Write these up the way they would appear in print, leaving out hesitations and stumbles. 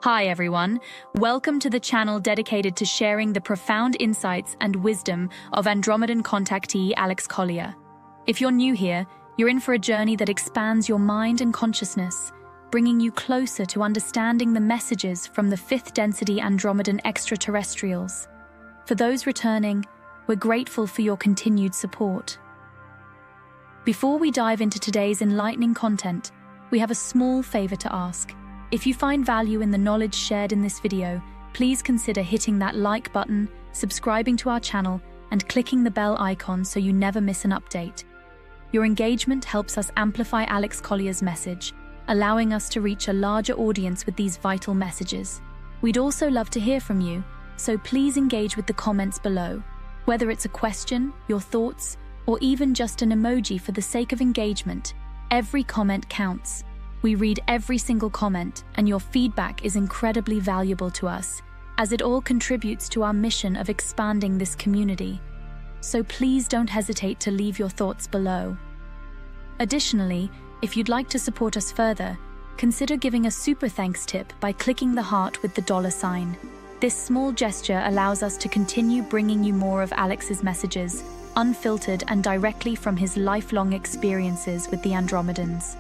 Hi everyone, welcome to the channel dedicated to sharing the profound insights and wisdom of Andromedan contactee Alex Collier. If you're new here, you're in for a journey that expands your mind and consciousness, bringing you closer to understanding the messages from the fifth density Andromedan extraterrestrials. For those returning, we're grateful for your continued support. Before we dive into today's enlightening content, we have a small favor to ask. If you find value in the knowledge shared in this video, please consider hitting that like button, subscribing to our channel, and clicking the bell icon so you never miss an update. Your engagement helps us amplify Alex Collier's message, allowing us to reach a larger audience with these vital messages. We'd also love to hear from you, so please engage with the comments below. Whether it's a question, your thoughts, or even just an emoji for the sake of engagement, every comment counts. We read every single comment, and your feedback is incredibly valuable to us, as it all contributes to our mission of expanding this community. So please don't hesitate to leave your thoughts below. Additionally, if you'd like to support us further, consider giving a super thanks tip by clicking the heart with the $sign. This small gesture allows us to continue bringing you more of Alex's messages, unfiltered and directly from his lifelong experiences with the Andromedans.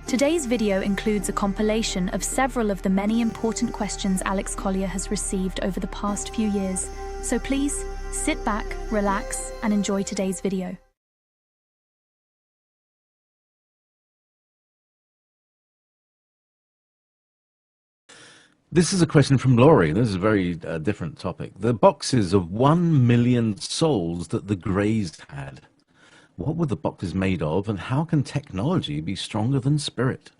Today's video includes a compilation of several of the many important questions Alex Collier has received over the past few years, so please sit back, relax, and enjoy today's video. This is a question from Laurie. This is a very different topic. The boxes of 1 million souls that the Greys had. What were the boxes made of, and how can technology be stronger than spirit?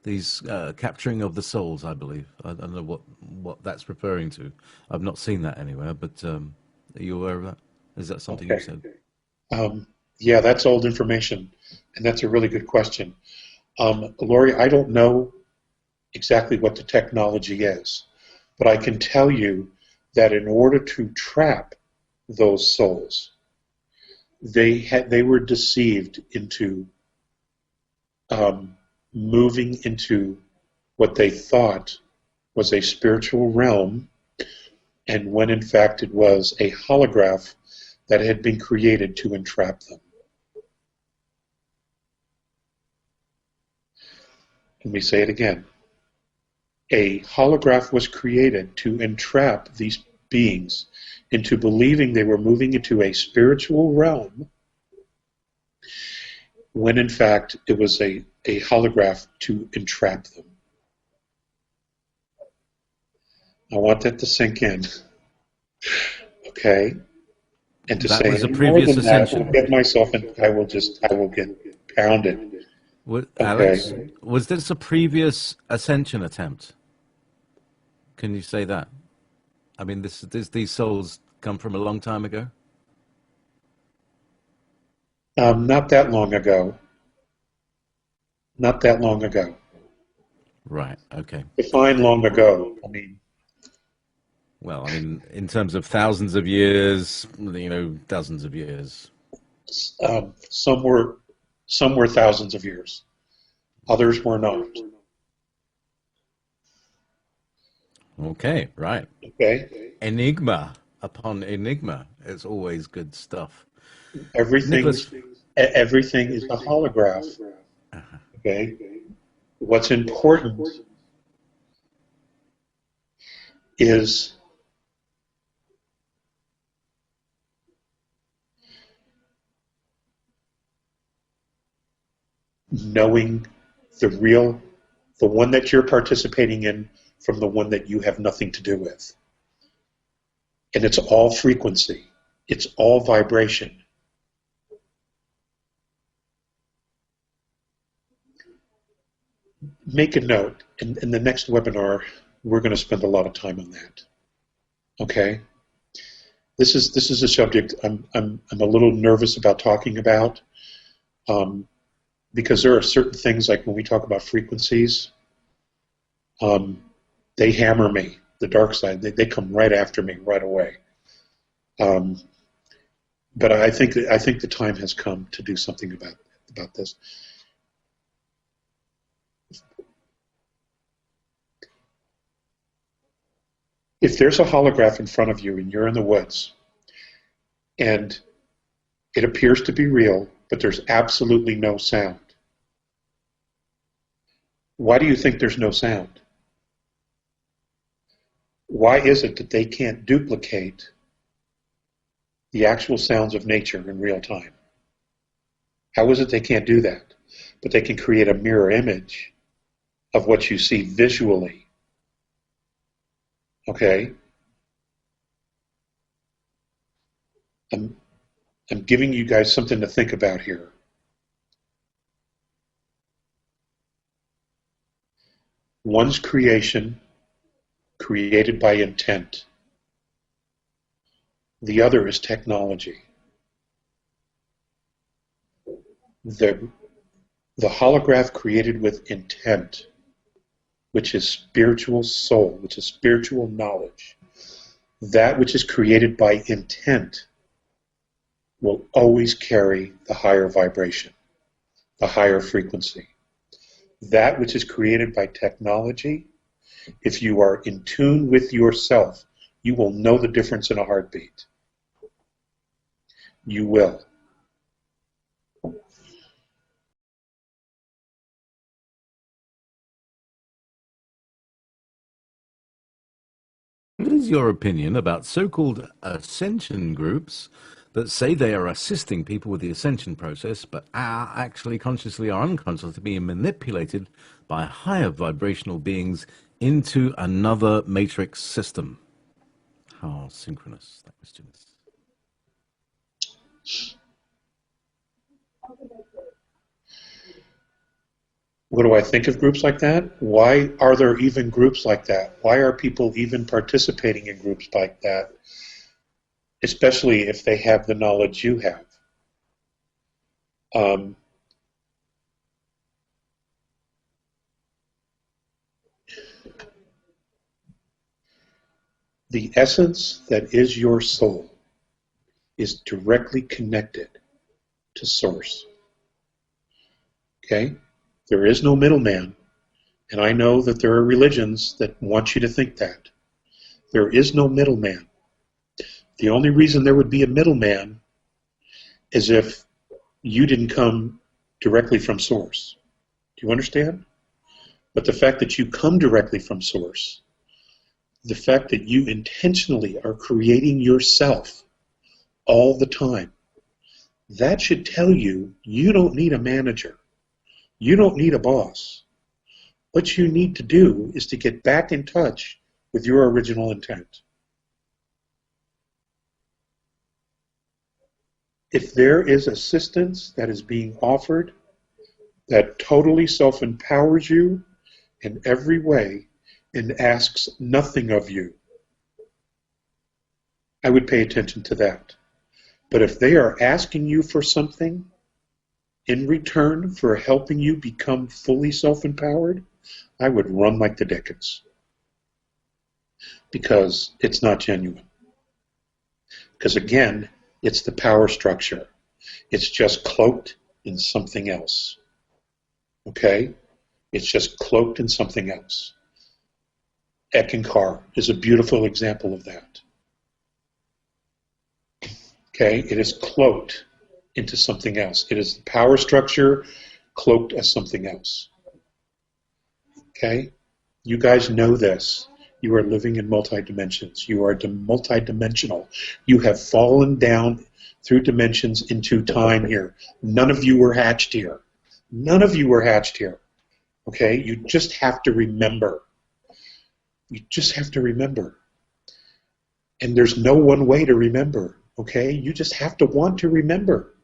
These capturing of the souls, I believe. I don't know what that's referring to. I've not seen that anywhere, but are you aware of that? Is that something you said? Yeah, that's old information, and that's a really good question. Laurie, I don't know exactly what the technology is, but I can tell you that in order to trap those souls, they were deceived into moving into what they thought was a spiritual realm, and when in fact it was a holograph that had been created to entrap them. Let me say it again. A holograph was created to entrap these beings into believing they were moving into a spiritual realm, when in fact it was a holograph to entrap them. I want that to sink in. Okay? And to that say was a more previous than that, ascension. I will get myself in, I will get pounded. Alex, Okay. was this a previous ascension attempt? Can you say that? I mean, these souls come from a long time ago? Not that long ago. Not that long ago. Right, okay. Define long ago. I mean, well, I mean, in terms of thousands of years, dozens of years. some were thousands of years. Others were not. Okay, right. Okay. Enigma upon enigma. It's always good stuff. Everything is a holograph. Okay. What's important is knowing the one that you're participating in from the one that you have nothing to do with. And it's all frequency. It's all vibration. Make a note. In the next webinar, we're going to spend a lot of time on that. Okay? This is a subject I'm a little nervous about talking about, because there are certain things, like when we talk about frequencies, they hammer me. The dark side, they come right after me right away. But I think the time has come to do something about this. If there's a holograph in front of you and you're in the woods and it appears to be real, but there's absolutely no sound, why do you think there's no sound? Why is it that they can't duplicate the actual sounds of nature in real time? How is it they can't do that? But they can create a mirror image of what you see visually. Okay? I'm giving you guys something to think about here. One's creation, created by intent. The other is technology. The holograph created with intent, which is spiritual soul, which is spiritual knowledge. That which is created by intent will always carry the higher vibration, the higher frequency. That which is created by technology, if you are in tune with yourself, you will know the difference in a heartbeat. You will. What is your opinion about so-called Ascension Groups that say they are assisting people with the ascension process, but are actually consciously or unconsciously being manipulated by higher vibrational beings into another matrix system? How synchronous that question is. What do I think of groups like that? Why are there even groups like that? Why are people even participating in groups like that? Especially if they have the knowledge you have. The essence that is your soul is directly connected to Source. Okay? There is no middleman, and I know that there are religions that want you to think that. There is no middleman. The only reason there would be a middleman is if you didn't come directly from Source. Do you understand? But the fact that you come directly from Source, the fact that you intentionally are creating yourself all the time, that should tell you you don't need a manager. You don't need a boss. What you need to do is to get back in touch with your original intent. If there is assistance that is being offered that totally self-empowers you in every way and asks nothing of you, I would pay attention to that. But if they are asking you for something in return for helping you become fully self-empowered, I would run like the dickens. Because it's not genuine. Because again, it's the power structure. It's just cloaked in something else. Okay? It's just cloaked in something else. Ekankar is a beautiful example of that. Okay? It is cloaked into something else. It is the power structure cloaked as something else. Okay? You guys know this. You are living in multi-dimensions. You are multi-dimensional. You have fallen down through dimensions into time here. None of you were hatched here. None of you were hatched here. Okay? You just have to remember. You just have to remember. And there's no one way to remember. Okay? You just have to want to remember.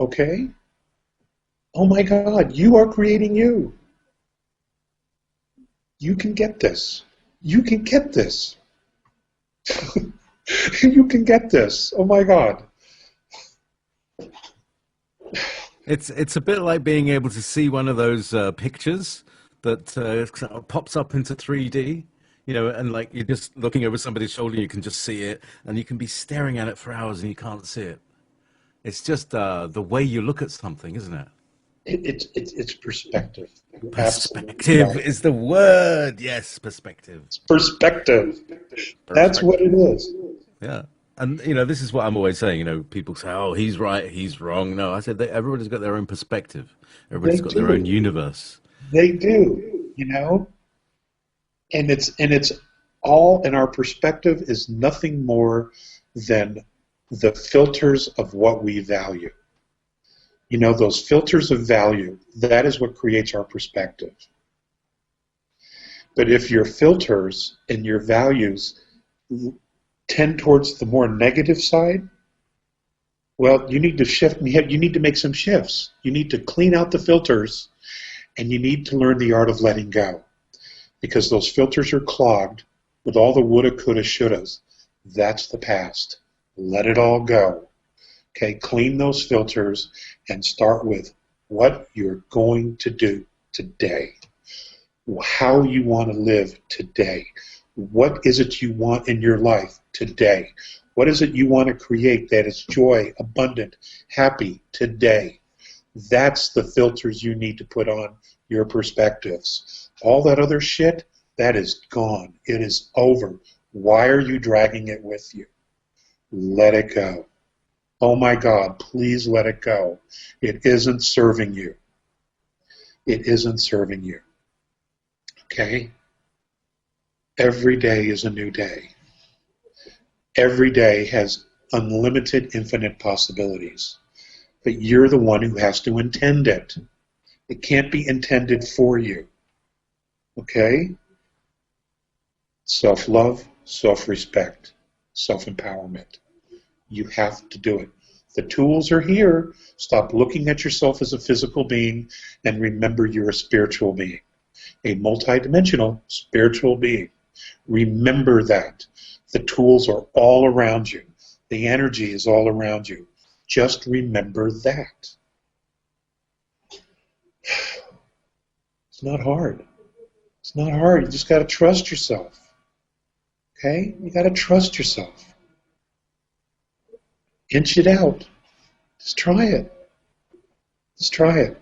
Okay? Oh my God, you are creating you. You can get this. You can get this. You can get this. Oh my God. It's a bit like being able to see one of those pictures that sort of pops up into 3D, you know, and like you're just looking over somebody's shoulder, you can just see it, and you can be staring at it for hours and you can't see it. It's just the way you look at something, isn't it? It's perspective. You're absolutely Perspective right. is the word. Yes, perspective. It's perspective. That's what it Perspective. is. Yeah. And, this is what I'm always saying. People say, oh, he's right, he's wrong. No, I said everybody's got their own perspective. They Everybody's got their own do. universe. They do. And it's all, and our perspective is nothing more than the filters of what we value. Those filters of value, that is what creates our perspective. But if your filters and your values tend towards the more negative side, well, you need to shift. You need to make some shifts. You need to clean out the filters, and you need to learn the art of letting go. Because those filters are clogged with all the woulda, coulda, shouldas. That's the past. Let it all go. Okay, clean those filters and start with what you're going to do today. How you want to live today. What is it you want in your life today? What is it you want to create that is joy, abundant, happy today? That's the filters you need to put on your perspectives. All that other shit, that is gone. It is over. Why are you dragging it with you? Let it go. Oh my God, please let it go. It isn't serving you. It isn't serving you. Okay? Every day is a new day. Every day has unlimited, infinite possibilities. But you're the one who has to intend it. It can't be intended for you. Okay? Self-love, self-respect, self-empowerment. You have to do it. The tools are here. Stop looking at yourself as a physical being and remember you're a spiritual being, a multidimensional spiritual being. Remember that. The tools are all around you. The energy is all around you. Just remember that. It's not hard. It's not hard. You just got to trust yourself. Okay? You got to trust yourself. Inch it out. Just try it. Just try it.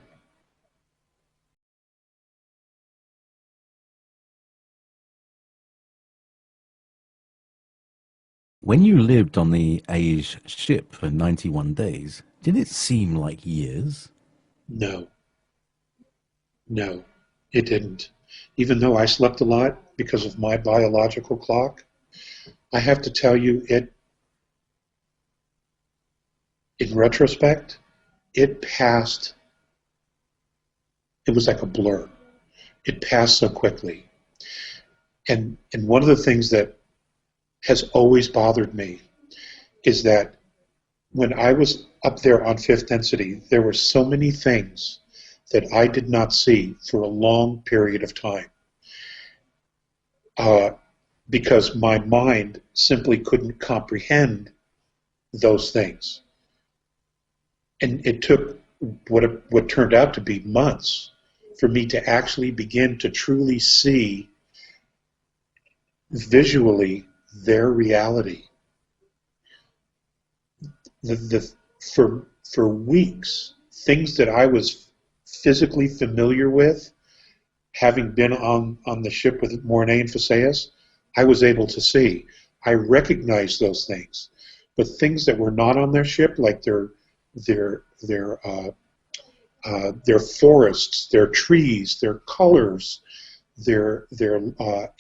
When you lived on the Age ship for 91 days, did it seem like years? No. No, it didn't. Even though I slept a lot because of my biological clock, I have to tell you, in retrospect, it passed. It was like a blur. It passed so quickly. And one of the things that has always bothered me is that when I was up there on fifth density, there were so many things that I did not see for a long period of time. Because my mind simply couldn't comprehend those things. And it took what turned out to be months for me to actually begin to truly see visually their reality. For weeks, things that I was physically familiar with, having been on the ship with Mornay and Phaseus, I was able to see. I recognized those things. But things that were not on their ship, like their forests, their trees, their colors, their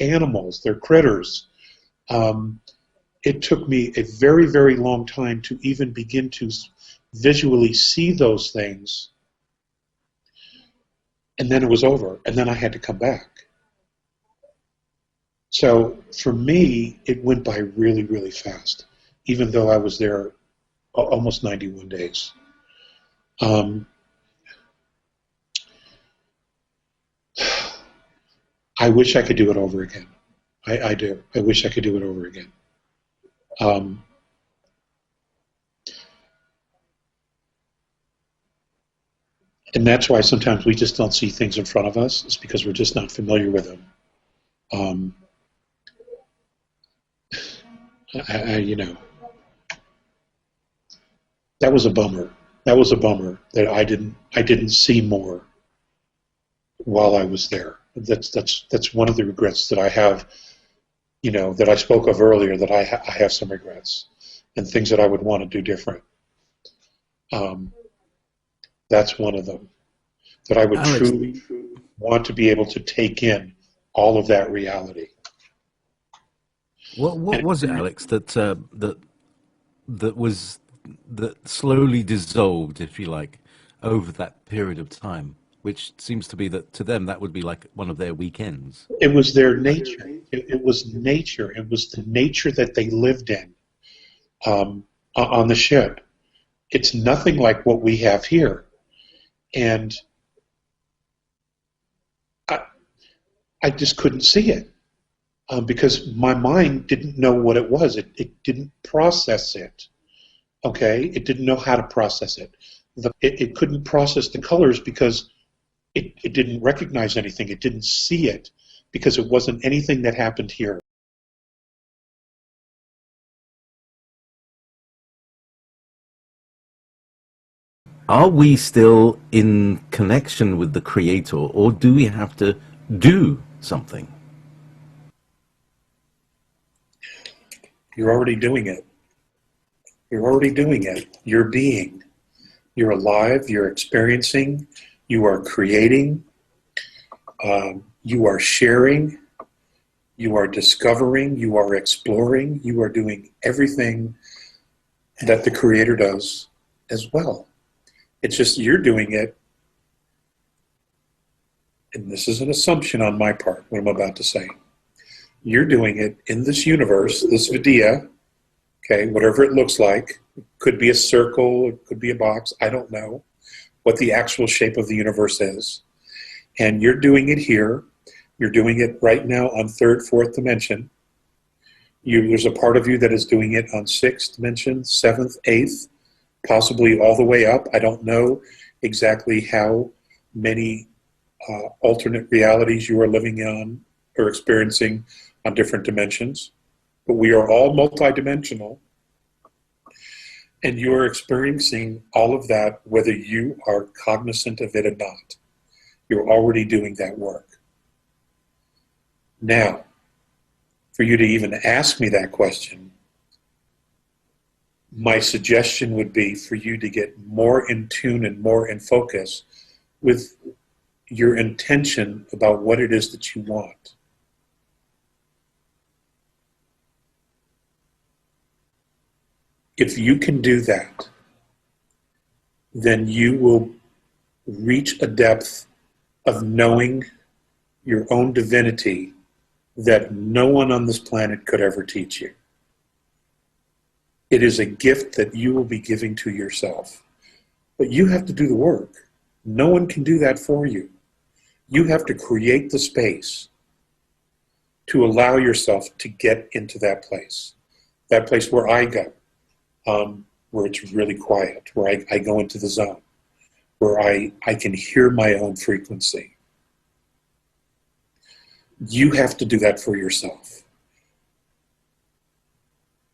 animals, their critters, it took me a very, very long time to even begin to visually see those things. And then it was over, and then I had to come back. So for me, it went by really, really fast, even though I was there almost 91 days. I wish I could do it over again. I do. I wish I could do it over again. And that's why sometimes we just don't see things in front of us. It's because we're just not familiar with them. That was a bummer. That was a bummer that I didn't see more while I was there. That's one of the regrets that I have, that I spoke of earlier, that I have some regrets and things that I would want to do different. That's one of them, that I would Alex, truly want to be able to take in all of that reality. what was it, Alex, that slowly dissolved, if you like, over that period of time, which seems to be that to them that would be like one of their weekends? It was their nature. It was nature. It was the nature that they lived in on the ship. It's nothing like what we have here. And I just couldn't see it because my mind didn't know what it was. It didn't process it. Okay? It didn't know how to process it. It couldn't process the colors because it didn't recognize anything. It didn't see it because it wasn't anything that happened here. Are we still in connection with the Creator, or do we have to do something? You're already doing it. You're already doing it. You're being. You're alive. You're experiencing. You are creating. You are sharing. You are discovering. You are exploring. You are doing everything that the Creator does as well. It's just you're doing it, and this is an assumption on my part, what I'm about to say. You're doing it in this universe, this vidya, okay, whatever it looks like. It could be a circle, it could be a box, I don't know what the actual shape of the universe is. And you're doing it here. You're doing it right now on third, fourth dimension. There's a part of you that is doing it on sixth dimension, seventh, eighth, possibly all the way up. I don't know exactly how many alternate realities you are living on or experiencing on different dimensions. But we are all multidimensional. And you are experiencing all of that whether you are cognizant of it or not. You're already doing that work. Now, for you to even ask me that question, my suggestion would be for you to get more in tune and more in focus with your intention about what it is that you want. If you can do that, then you will reach a depth of knowing your own divinity that no one on this planet could ever teach you. It is a gift that you will be giving to yourself. But you have to do the work. No one can do that for you. You have to create the space to allow yourself to get into that place where I go, where it's really quiet, where I go into the zone, where I can hear my own frequency. You have to do that for yourself.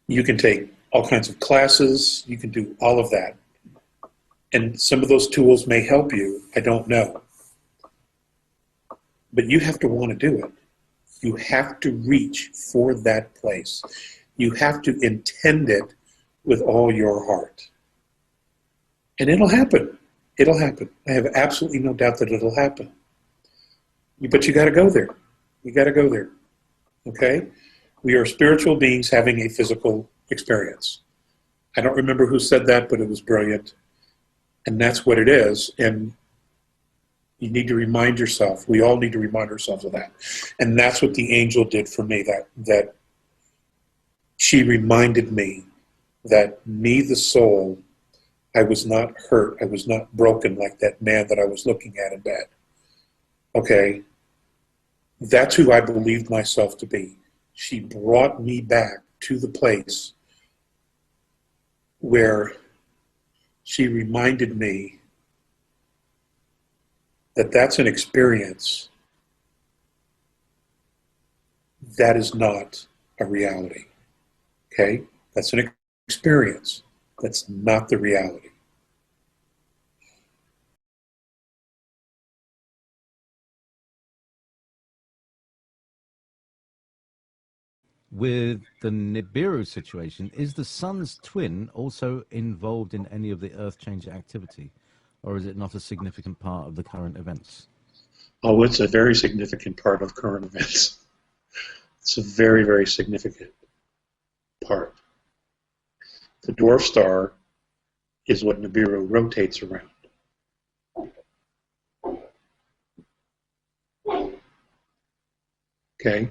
You can take all kinds of classes, you can do all of that. And some of those tools may help you, I don't know. But you have to want to do it. You have to reach for that place. You have to intend it with all your heart. And it'll happen. It'll happen. I have absolutely no doubt that it'll happen. But you got to go there. You got to go there. Okay? We are spiritual beings having a physical experience. I don't remember who said that, but it was brilliant. And that's what it is. And you need to remind yourself, we all need to remind ourselves of that. And that's what the angel did for me, that she reminded me that me, the soul, I was not hurt, I was not broken like that man that I was looking at in bed. Okay? That's who I believed myself to be. She brought me back to the place where she reminded me that that's an experience. That is not a reality. Okay? That's an experience. That's not the reality. With the Nibiru situation, is the sun's twin also involved in any of the Earth changer activity, or is it not a significant part of the current events? Oh, it's a very significant part of current events. It's a very, very significant part. The dwarf star is what Nibiru rotates around. Okay?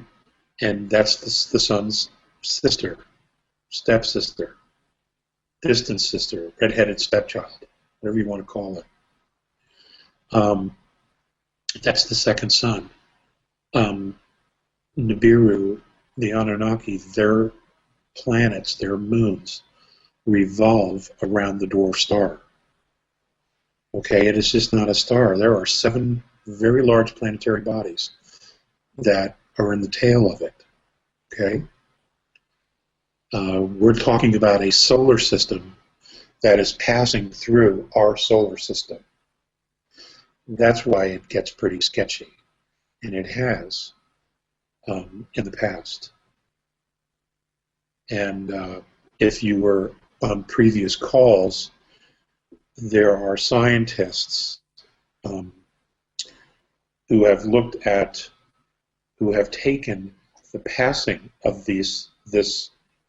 And that's the sun's sister, stepsister, distant sister, redheaded stepchild, whatever you want to call it. That's the second sun. Nibiru, the Anunnaki, their planets, their moons, revolve around the dwarf star. Okay, it is just not a star. There are 7 very large planetary bodies that are in the tail of it. Okay? We're talking about a solar system that is passing through our solar system. That's why it gets pretty sketchy, and it has in the past. And if you were on previous calls, there are scientists who have looked at, who have taken the passing of this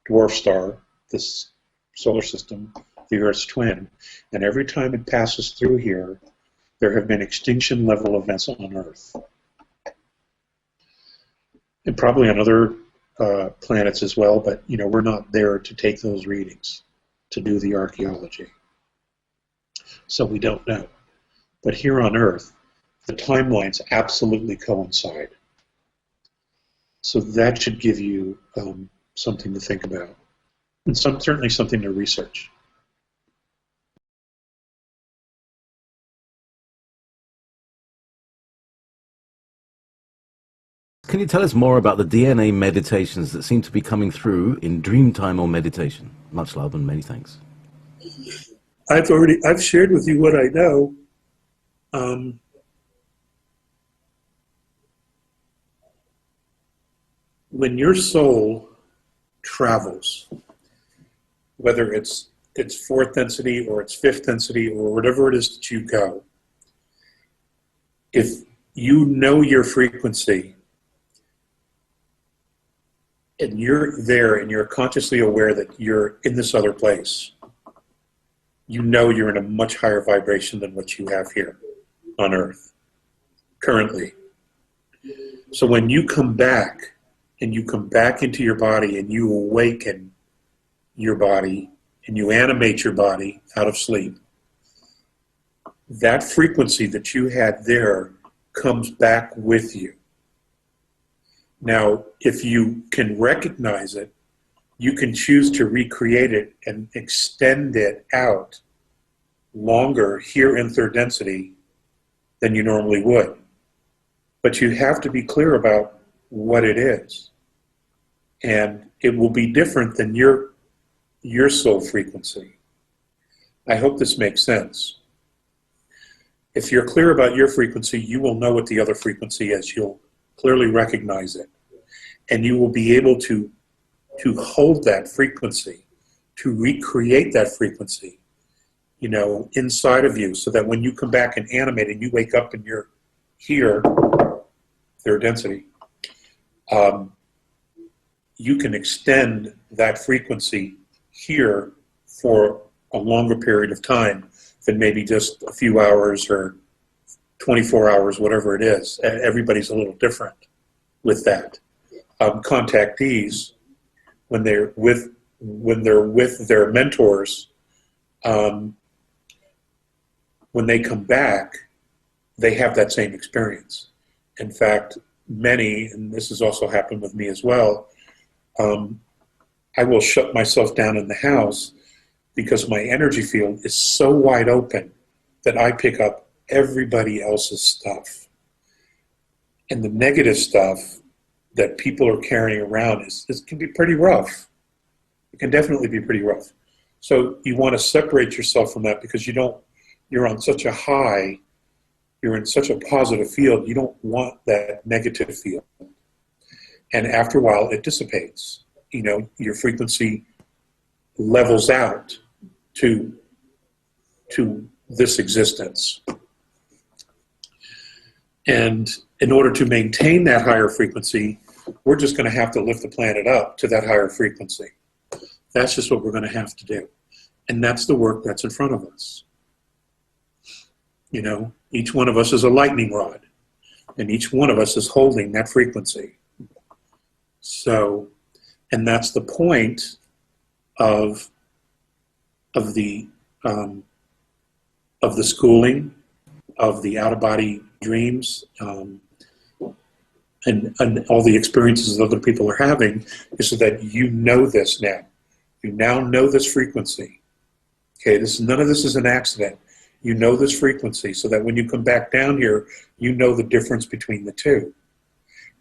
dwarf star, this solar system, the Earth's twin, and every time it passes through here, there have been extinction level events on Earth. And probably on other planets as well, but you know, we're not there to take those readings, to do the archaeology. So we don't know. But here on Earth, the timelines absolutely coincide. So that should give you something to think about, and certainly something to research. Can you tell us more about the DNA meditations that seem to be coming through in dream time or meditation? Much love and many thanks. I've shared with you what I know. When your soul travels, whether it's 4th density or it's 5th density or whatever it is that you go, if you know your frequency and you're there and you're consciously aware that you're in this other place, you know you're in a much higher vibration than what you have here on Earth currently. So when you come back, and you come back into your body and you awaken your body and you animate your body out of sleep, that frequency that you had there comes back with you. Now, if you can recognize it, you can choose to recreate it and extend it out longer here in 3rd density than you normally would. But you have to be clear about what it is. And it will be different than your soul frequency. I hope this makes sense. If you're clear about your frequency, you will know what the other frequency is. You'll clearly recognize it. And you will be able to hold that frequency, to recreate that frequency, you know, inside of you, so that when you come back and animate and you wake up and you're here, 3rd density, you can extend that frequency here for a longer period of time than maybe just a few hours or 24 hours, whatever it is. Everybody's a little different with that. Contactees, when they're with their mentors, when they come back, they have that same experience. In fact, many, and this has also happened with me as well, I will shut myself down in the house because my energy field is so wide open that I pick up everybody else's stuff. And the negative stuff that people are carrying around can be pretty rough. It can definitely be pretty rough. So you want to separate yourself from that because you're on such a high, you're in such a positive field, you don't want that negative field. And after a while, it dissipates. You know, your frequency levels out to this existence. And in order to maintain that higher frequency, we're just going to have to lift the planet up to that higher frequency. That's just what we're going to have to do. And that's the work that's in front of us. You know, each one of us is a lightning rod, and each one of us is holding that frequency. So, and that's the point of the schooling, of the out-of-body dreams, and all the experiences that other people are having, is so that you know this now. You now know this frequency. Okay, none of this is an accident. You know this frequency, so that when you come back down here, you know the difference between the two.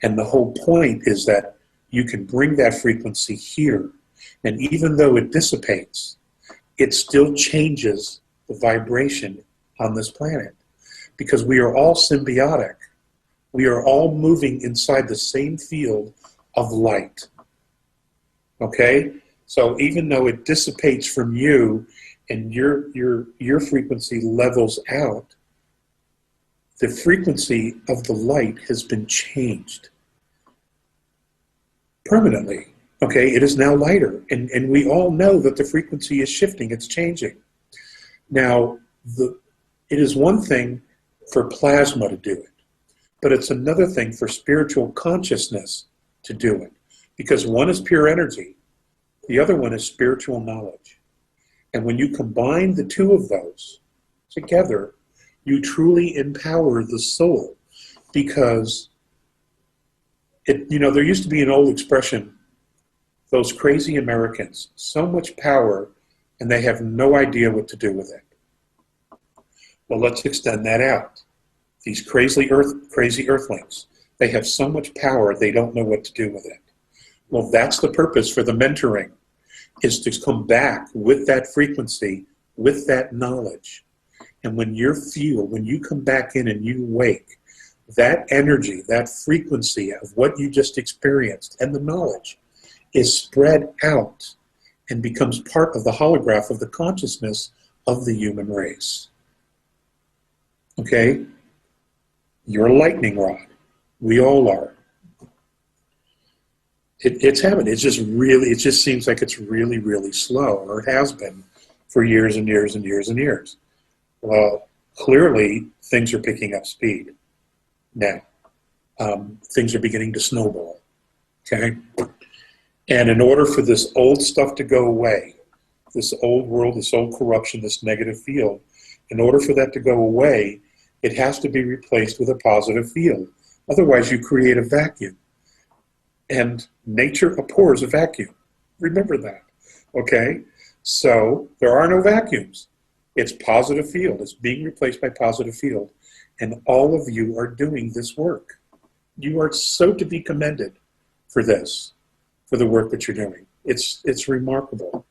And the whole point is that you can bring that frequency here, and even though it dissipates, it still changes the vibration on this planet, because we are all symbiotic. We are all moving inside the same field of light. Okay? So even though it dissipates from you and your frequency levels out, the frequency of the light has been changed permanently. Okay? It is now lighter. And we all know that the frequency is shifting. It's changing. Now, it is one thing for plasma to do it, but it's another thing for spiritual consciousness to do it, because one is pure energy, the other one is spiritual knowledge. And when you combine the two of those together, you truly empower the soul, because there used to be an old expression, those crazy Americans, so much power and they have no idea what to do with it. Well, let's extend that out. These crazy earthlings, they have so much power, they don't know what to do with it. Well, that's the purpose for the mentoring, is to come back with that frequency, with that knowledge. And when you come back in and you wake, that energy, that frequency of what you just experienced and the knowledge is spread out and becomes part of the holograph of the consciousness of the human race. Okay? You're a lightning rod. We all are. It's happening. It just seems like it's really, really slow, or it has been for years and years and years and years. Well, clearly things are picking up speed now. Things are beginning to snowball. Okay? And in order for this old stuff to go away, this old world, this old corruption, this negative field, in order for that to go away, it has to be replaced with a positive field. Otherwise, you create a vacuum. And nature abhors a vacuum. Remember that. Okay? So there are no vacuums. It's positive field. It's being replaced by positive field. And all of you are doing this work. You are so to be commended for this, for the work that you're doing. It's remarkable.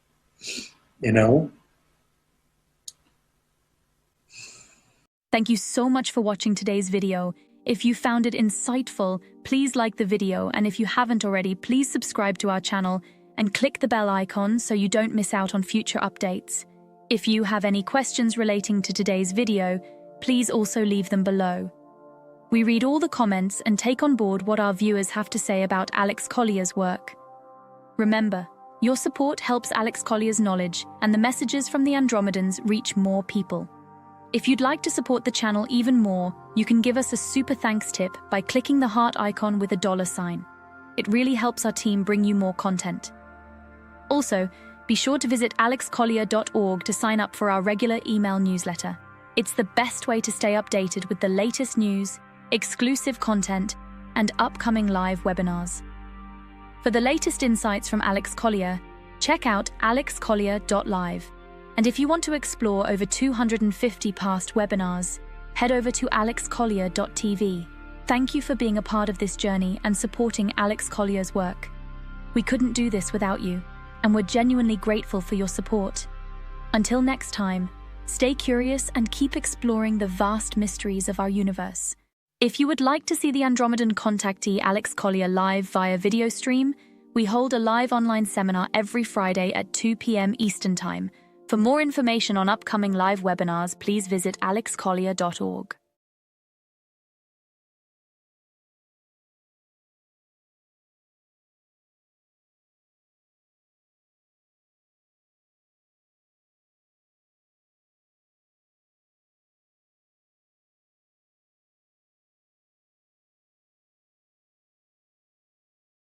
You know? Thank you so much for watching today's video. If you found it insightful, please like the video, and if you haven't already, please subscribe to our channel and click the bell icon so you don't miss out on future updates. If you have any questions relating to today's video, please also leave them below. We read all the comments and take on board what our viewers have to say about Alex Collier's work. Remember, your support helps Alex Collier's knowledge and the messages from the Andromedans reach more people. If you'd like to support the channel even more, you can give us a super thanks tip by clicking the heart icon with a $sign. It really helps our team bring you more content. Also, be sure to visit alexcollier.org to sign up for our regular email newsletter. It's the best way to stay updated with the latest news, exclusive content, and upcoming live webinars. For the latest insights from Alex Collier, check out alexcollier.live. And if you want to explore over 250 past webinars, head over to alexcollier.tv. Thank you for being a part of this journey and supporting Alex Collier's work. We couldn't do this without you, and we're genuinely grateful for your support. Until next time, stay curious and keep exploring the vast mysteries of our universe. If you would like to see the Andromedan contactee Alex Collier live via video stream, we hold a live online seminar every Friday at 2 p.m. Eastern Time. For more information on upcoming live webinars, please visit alexcollier.org.